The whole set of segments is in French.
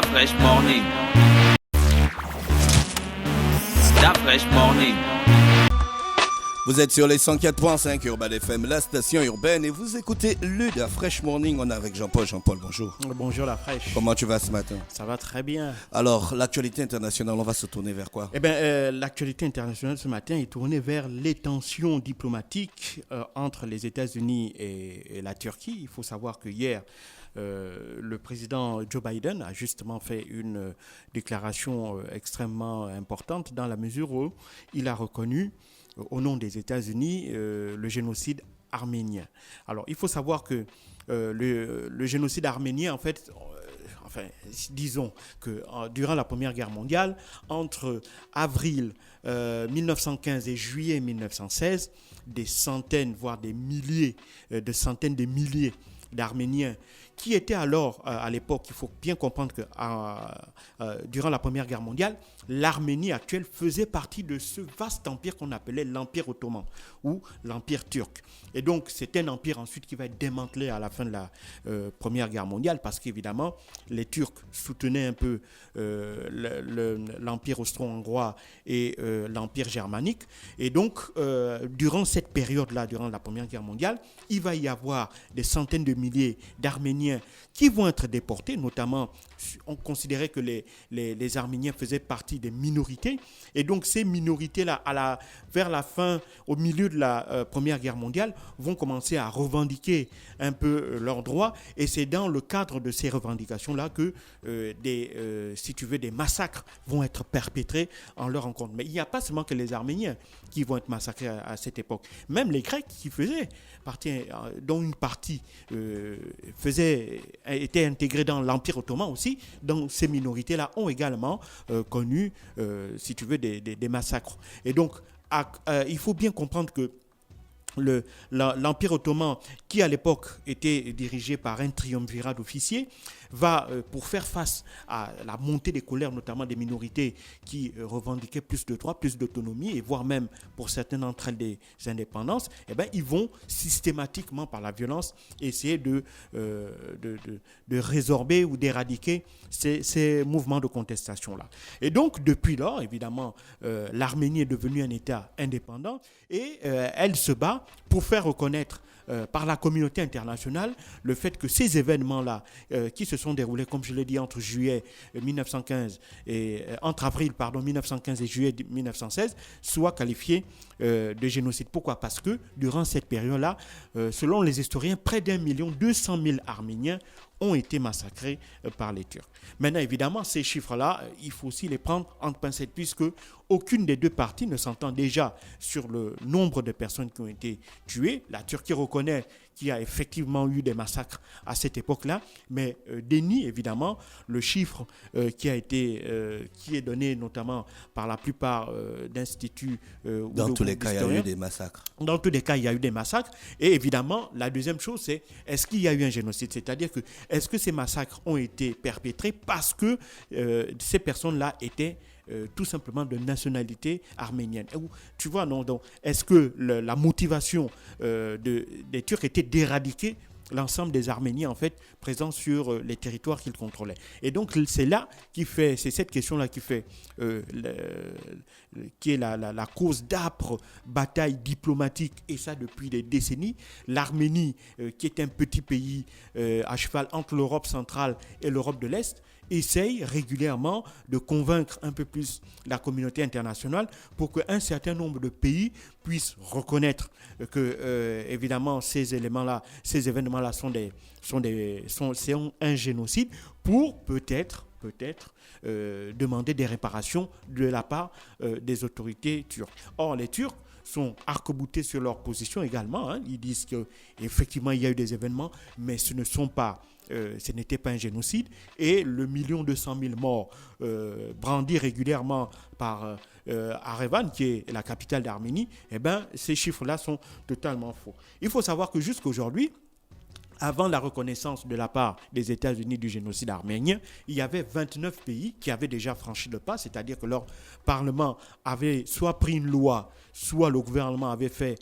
Fresh Morning. Fresh Morning. Vous êtes sur les 104.5 Urban FM, la station urbaine, et vous écoutez le Da Fresh Morning. On est avec Jean-Paul. Jean-Paul, bonjour. Bonjour la fraîche. Comment tu vas ce matin? Ça va très bien. Alors, l'actualité internationale, on va se tourner vers quoi? L'actualité internationale ce matin est tournée vers les tensions diplomatiques entre les États-Unis et la Turquie. Il faut savoir que hier, le président Joe Biden a justement fait une déclaration extrêmement importante dans la mesure où il a reconnu au nom des États-Unis le génocide arménien. Alors, il faut savoir que le génocide arménien, en fait, disons que durant la Première Guerre mondiale, entre avril 1915 et juillet 1916, des centaines, voire des milliers, de centaines de milliers d'Arméniens qui étaient alors, à l'époque, il faut bien comprendre que durant la Première Guerre mondiale, l'Arménie actuelle faisait partie de ce vaste empire qu'on appelait l'Empire ottoman ou l'Empire turc. Et donc, c'est un empire ensuite qui va être démantelé à la fin de la Première Guerre mondiale parce qu'évidemment, les Turcs soutenaient un peu l'Empire austro-hongrois et l'Empire germanique. Et donc, durant cette période-là, durant la Première Guerre mondiale, il va y avoir des centaines de milliers d'Arméniens qui vont être déportés, notamment on considérait que les Arméniens faisaient partie des minorités, et donc ces minorités-là, vers la fin, au milieu de la Première Guerre mondiale, vont commencer à revendiquer un peu leurs droits, et c'est dans le cadre de ces revendications-là que des massacres vont être perpétrés en leur encontre. Mais il n'y a pas seulement que les Arméniens qui vont être massacrés à cette époque, même les Grecs qui faisaient partie, dont une partie était intégrée dans l'Empire ottoman aussi, donc ces minorités-là ont également connu, si tu veux, des massacres. Et donc, il faut bien comprendre que l'Empire ottoman, qui à l'époque était dirigé par un triumvirat d'officiers, va, pour faire face à la montée des colères, notamment des minorités qui revendiquaient plus de droits, plus d'autonomie, et voire même pour certaines d'entre elles des indépendances, ils vont systématiquement, par la violence, essayer de résorber ou d'éradiquer ces mouvements de contestation-là. Et donc, depuis lors, évidemment, l'Arménie est devenue un État indépendant et elle se bat pour faire reconnaître par la communauté internationale le fait que ces événements-là qui se sont déroulés, comme je l'ai dit, entre avril 1915 et juillet 1916, soient qualifiés de génocide. Pourquoi? Parce que durant cette période-là, selon les historiens, près d'1,2 million Arméniens ont été massacrés par les Turcs. Maintenant, évidemment, ces chiffres-là, il faut aussi les prendre entre pincettes, puisque aucune des deux parties ne s'entend déjà sur le nombre de personnes qui ont été tuées. La Turquie reconnaît qu'il y a effectivement eu des massacres à cette époque-là, mais dénie évidemment le chiffre qui est donné notamment par la plupart d'instituts. Dans tous les cas, il y a eu des massacres. Dans tous les cas, il y a eu des massacres. Et évidemment, la deuxième chose, c'est est-ce qu'il y a eu un génocide? C'est-à-dire que est-ce que ces massacres ont été perpétrés parce que ces personnes-là étaient tout simplement de nationalité arménienne? Tu vois, non, donc, est-ce que la motivation des Turcs était d'éradiquer l'ensemble des Arméniens en fait présents sur les territoires qu'ils contrôlaient? Et donc c'est cette question-là qui fait qui est la cause d'âpres batailles diplomatiques, et ça depuis des décennies. L'Arménie, qui est un petit pays à cheval entre l'Europe centrale et l'Europe de l'Est, essaye régulièrement de convaincre un peu plus la communauté internationale pour qu'un certain nombre de pays puissent reconnaître que, évidemment, ces événements-là sont un génocide, pour peut-être demander des réparations de la part des autorités turques. Or, les Turcs sont arc-boutés sur leur position également. Hein. Ils disent qu'effectivement, il y a eu des événements, mais ce n'était pas un génocide. Et le 1,2 million morts brandis régulièrement par Yerevan, qui est la capitale d'Arménie, ces chiffres-là sont totalement faux. Il faut savoir que jusqu'à aujourd'hui, avant la reconnaissance de la part des États-Unis du génocide arménien, il y avait 29 pays qui avaient déjà franchi le pas, c'est-à-dire que leur Parlement avait soit pris une loi, soit le gouvernement avait fait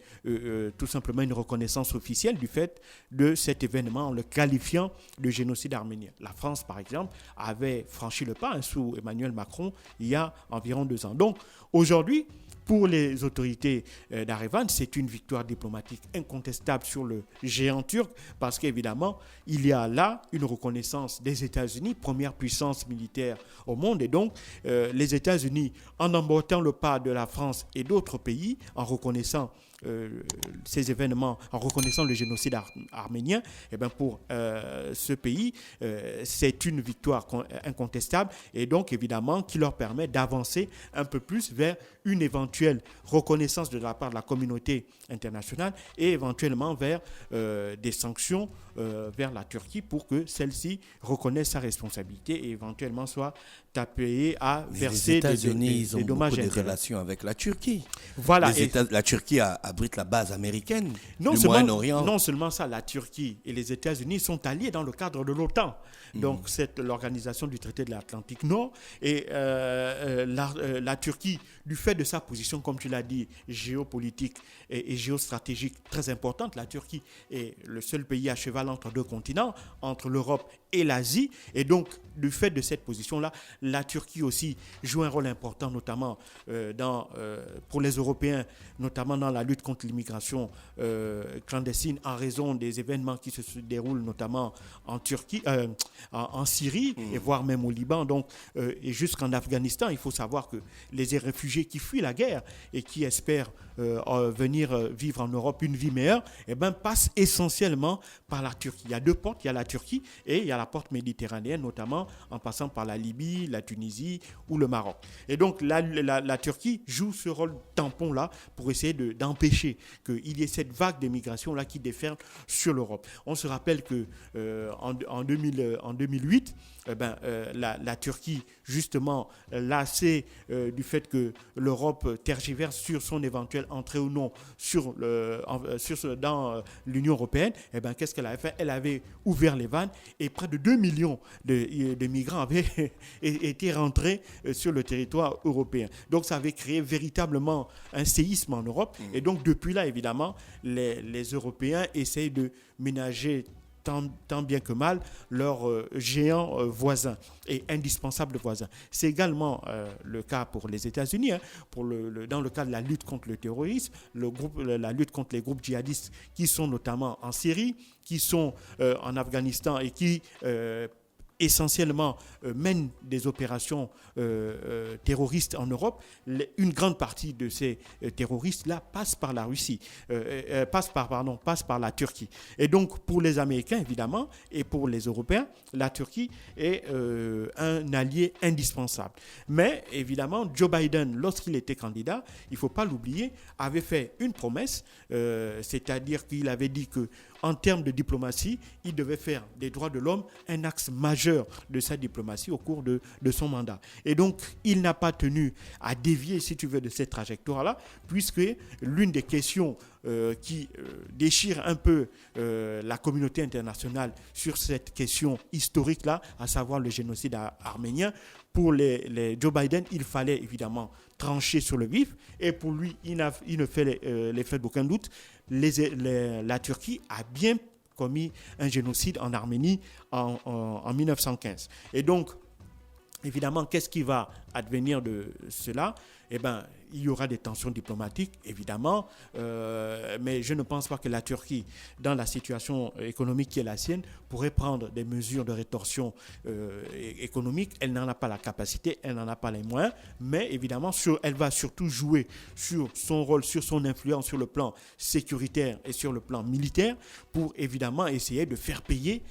tout simplement une reconnaissance officielle du fait de cet événement en le qualifiant de génocide arménien. La France, par exemple, avait franchi le pas sous Emmanuel Macron il y a environ 2 ans. Donc, aujourd'hui, pour les autorités d'Erevan, c'est une victoire diplomatique incontestable sur le géant turc parce qu'évidemment, il y a là une reconnaissance des États-Unis, première puissance militaire au monde. Et donc, les États-Unis, en emboîtant le pas de la France et d'autres pays, en reconnaissant ces événements, en reconnaissant le génocide arménien, et bien pour ce pays, c'est une victoire incontestable et donc évidemment qui leur permet d'avancer un peu plus vers une éventuelle reconnaissance de la part de la communauté internationale et éventuellement vers des sanctions vers la Turquie pour que celle-ci reconnaisse sa responsabilité et éventuellement soit appelée à verser des dommages. Les États-Unis ont beaucoup de relations avec la Turquie. Voilà. La Turquie abrite la base américaine du Moyen-Orient. Non seulement ça, la Turquie et les États-Unis sont alliés dans le cadre de l'OTAN. Donc, c'est l'organisation du traité de l'Atlantique Nord. Et la Turquie, du fait de sa position, comme tu l'as dit, géopolitique et géostratégique très importante, la Turquie est le seul pays à cheval entre 2 continents, entre l'Europe et l'Asie. Et donc, du fait de cette position-là, la Turquie aussi joue un rôle important, notamment pour les Européens, notamment dans la lutte contre l'immigration clandestine en raison des événements qui se déroulent notamment en Turquie, en Syrie et voire même au Liban, donc, et jusqu'en Afghanistan. Il faut savoir que les réfugiés qui fuient la guerre et qui espèrent venir vivre en Europe une vie meilleure, passent essentiellement par la Turquie. Il y a 2 portes, il y a la Turquie et il y a la porte méditerranéenne, notamment en passant par la Libye, la Tunisie ou le Maroc. Et donc la Turquie joue ce rôle tampon-là pour essayer d'empêcher qu'il y ait cette vague d'immigration-là qui déferle sur l'Europe. On se rappelle qu'en 2008, la Turquie, justement, lassée du fait que l'Europe tergiverse sur son éventuelle entrée ou non dans l'Union européenne, qu'est-ce qu'elle avait fait? Elle avait ouvert les vannes et près de 2 millions de migrants avaient été rentrés sur le territoire européen. Donc, ça avait créé véritablement un séisme en Europe. Et donc, depuis là, évidemment, les Européens essayent de ménager tant bien que mal leurs géants voisins et indispensables voisins. C'est également le cas pour les États-Unis, dans le cas de la lutte contre le terrorisme, la lutte contre les groupes djihadistes qui sont notamment en Syrie, qui sont en Afghanistan et qui essentiellement mènent des opérations terroristes en Europe. Une grande partie de ces terroristes-là passe par la Russie, passe par la Turquie. Et donc, pour les Américains, évidemment, et pour les Européens, la Turquie est un allié indispensable. Mais, évidemment, Joe Biden, lorsqu'il était candidat, il ne faut pas l'oublier, avait fait une promesse, c'est-à-dire qu'il avait dit que en termes de diplomatie, il devait faire des droits de l'homme un axe majeur de sa diplomatie au cours de son mandat. Et donc, il n'a pas tenu à dévier, si tu veux, de cette trajectoire-là, puisque l'une des questions qui déchire un peu la communauté internationale sur cette question historique-là, à savoir le génocide arménien, pour les Joe Biden, il fallait évidemment trancher sur le vif, et pour lui, il ne fait l'effet d'aucun doute. La Turquie a bien commis un génocide en Arménie en 1915. Et donc, évidemment, qu'est-ce qui va advenir de cela? Il y aura des tensions diplomatiques, évidemment, mais je ne pense pas que la Turquie, dans la situation économique qui est la sienne, pourrait prendre des mesures de rétorsion économique. Elle n'en a pas la capacité, elle n'en a pas les moyens, mais évidemment, elle va surtout jouer sur son rôle, sur son influence sur le plan sécuritaire et sur le plan militaire pour évidemment essayer de faire payer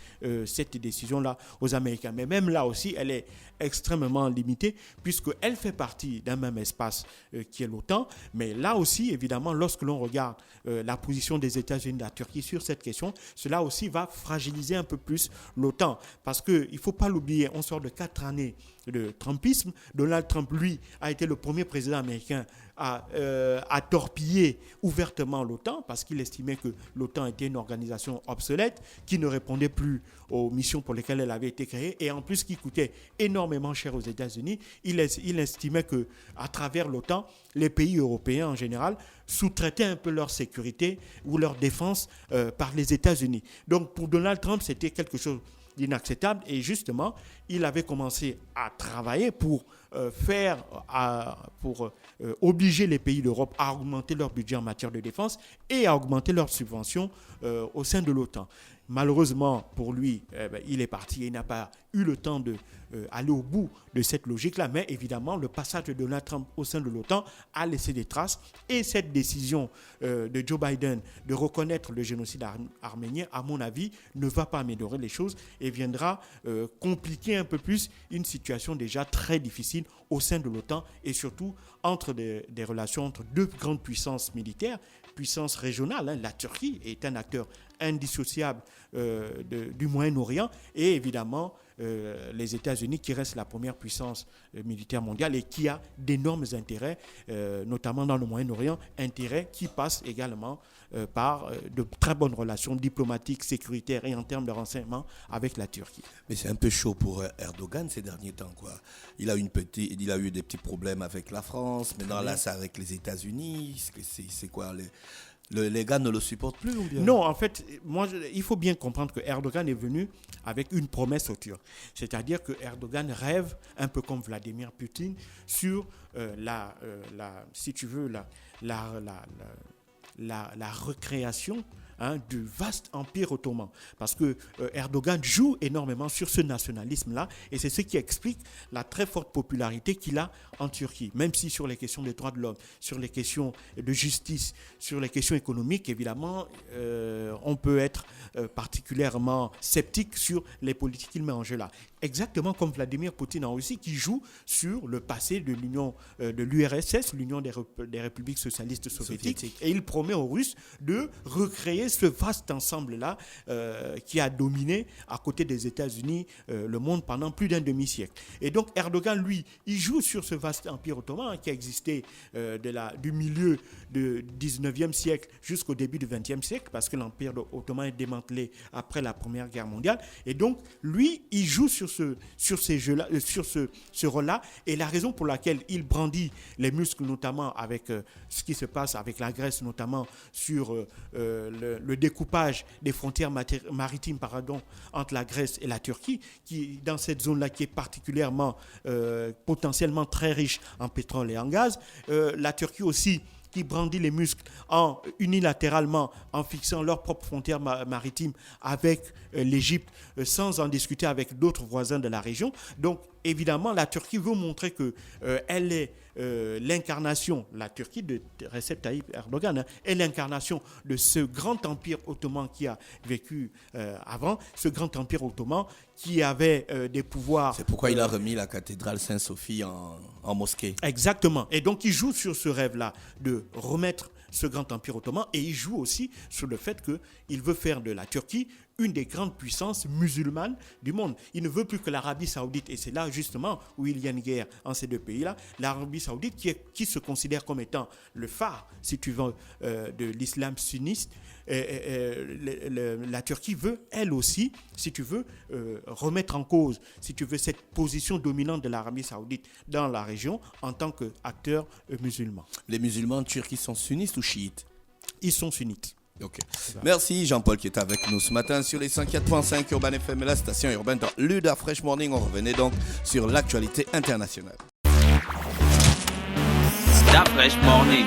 cette décision-là aux Américains. Mais même là aussi, elle est extrêmement limitée puisqu'elle fait partie d'un même espace qui est l'OTAN. Mais là aussi, évidemment, lorsque l'on regarde la position des États-Unis et de la Turquie sur cette question, cela aussi va fragiliser un peu plus l'OTAN. Parce qu'il ne faut pas l'oublier, on sort de 4 années de Trumpisme. Donald Trump, lui, a été le premier président américain à torpiller ouvertement l'OTAN parce qu'il estimait que l'OTAN était une organisation obsolète qui ne répondait plus aux missions pour lesquelles elle avait été créée et en plus qui coûtait énormément cher aux États-Unis. Il estimait qu'à travers l'OTAN, les pays européens en général sous-traitaient un peu leur sécurité ou leur défense par les États-Unis. Donc pour Donald Trump, c'était quelque chose d'inacceptable et justement, il avait commencé à travailler pour obliger les pays d'Europe à augmenter leur budget en matière de défense et à augmenter leurs subventions au sein de l'OTAN. Malheureusement, pour lui, il est parti et il n'a pas eu le temps d'aller au bout de cette logique-là. Mais évidemment, le passage de Donald Trump au sein de l'OTAN a laissé des traces. Et cette décision de Joe Biden de reconnaître le génocide arménien, à mon avis, ne va pas améliorer les choses et viendra compliquer un peu plus une situation déjà très difficile au sein de l'OTAN et surtout entre des relations entre deux grandes puissances militaires, puissance régionale. La Turquie est un acteur indissociable du Moyen-Orient et évidemment les États-Unis qui restent la première puissance militaire mondiale et qui a d'énormes intérêts, notamment dans le Moyen-Orient, intérêts qui passent également par de très bonnes relations diplomatiques, sécuritaires et en termes de renseignement avec la Turquie. Mais c'est un peu chaud pour Erdogan ces derniers temps, quoi. Il a eu des petits problèmes avec la France, maintenant là c'est avec les États-Unis. C'est quoi les gars ne le supportent plus ou bien? Non, en fait, il faut bien comprendre que Erdogan est venu avec une promesse aux Turcs. C'est-à-dire que Erdogan rêve, un peu comme Vladimir Poutine, sur si tu veux, la recréation du vaste empire ottoman. Parce que Erdogan joue énormément sur ce nationalisme-là et c'est ce qui explique la très forte popularité qu'il a en Turquie. Même si sur les questions des droits de l'homme, sur les questions de justice, sur les questions économiques, évidemment, on peut être particulièrement sceptique sur les politiques qu'il met en jeu là. Exactement comme Vladimir Poutine en Russie qui joue sur le passé de l'URSS, l'Union des républiques socialistes soviétiques. Et il promet aux Russes de recréer ce vaste ensemble-là qui a dominé à côté des États-Unis le monde pendant plus d'un demi-siècle. Et donc Erdogan, lui, il joue sur ce vaste empire ottoman qui a existé du milieu du 19e siècle jusqu'au début du 20e siècle parce que l'empire ottoman est démantelé après la Première Guerre mondiale. Et donc, lui, il joue sur ce rôle-là. Et la raison pour laquelle il brandit les muscles, notamment avec ce qui se passe avec la Grèce, notamment sur le découpage des frontières maritimes entre la Grèce et la Turquie, qui dans cette zone-là qui est particulièrement potentiellement très riche en pétrole et en gaz. La Turquie aussi qui brandit les muscles unilatéralement en fixant leurs propres frontières maritimes avec l'Égypte sans en discuter avec d'autres voisins de la région. Donc évidemment, la Turquie veut montrer qu'elle est l'incarnation, la Turquie de Recep Tayyip Erdogan, est l'incarnation de ce grand empire ottoman qui a vécu avant, ce grand empire ottoman qui avait des pouvoirs. C'est pourquoi il a remis la cathédrale Saint-Sophie en mosquée. Exactement. Et donc il joue sur ce rêve-là de remettre ce grand empire ottoman et il joue aussi sur le fait qu'il veut faire de la Turquie une des grandes puissances musulmanes du monde. Il ne veut plus que l'Arabie Saoudite, et c'est là justement où il y a une guerre en ces deux pays-là, l'Arabie Saoudite qui se considère comme étant le phare, si tu veux, de l'islam sunniste. La Turquie veut, elle aussi, si tu veux, remettre en cause, si tu veux, cette position dominante de l'Arabie Saoudite dans la région en tant qu'acteur musulman. Les musulmans turcs, ils sont sunnistes ou chiites? Ils sont sunnites. Ok. Merci Jean-Paul qui est avec nous ce matin sur les 104.5 Urban FM, la station urbaine dans l'UDA Fresh Morning. On revenait donc sur l'actualité internationale. Stop Fresh Morning.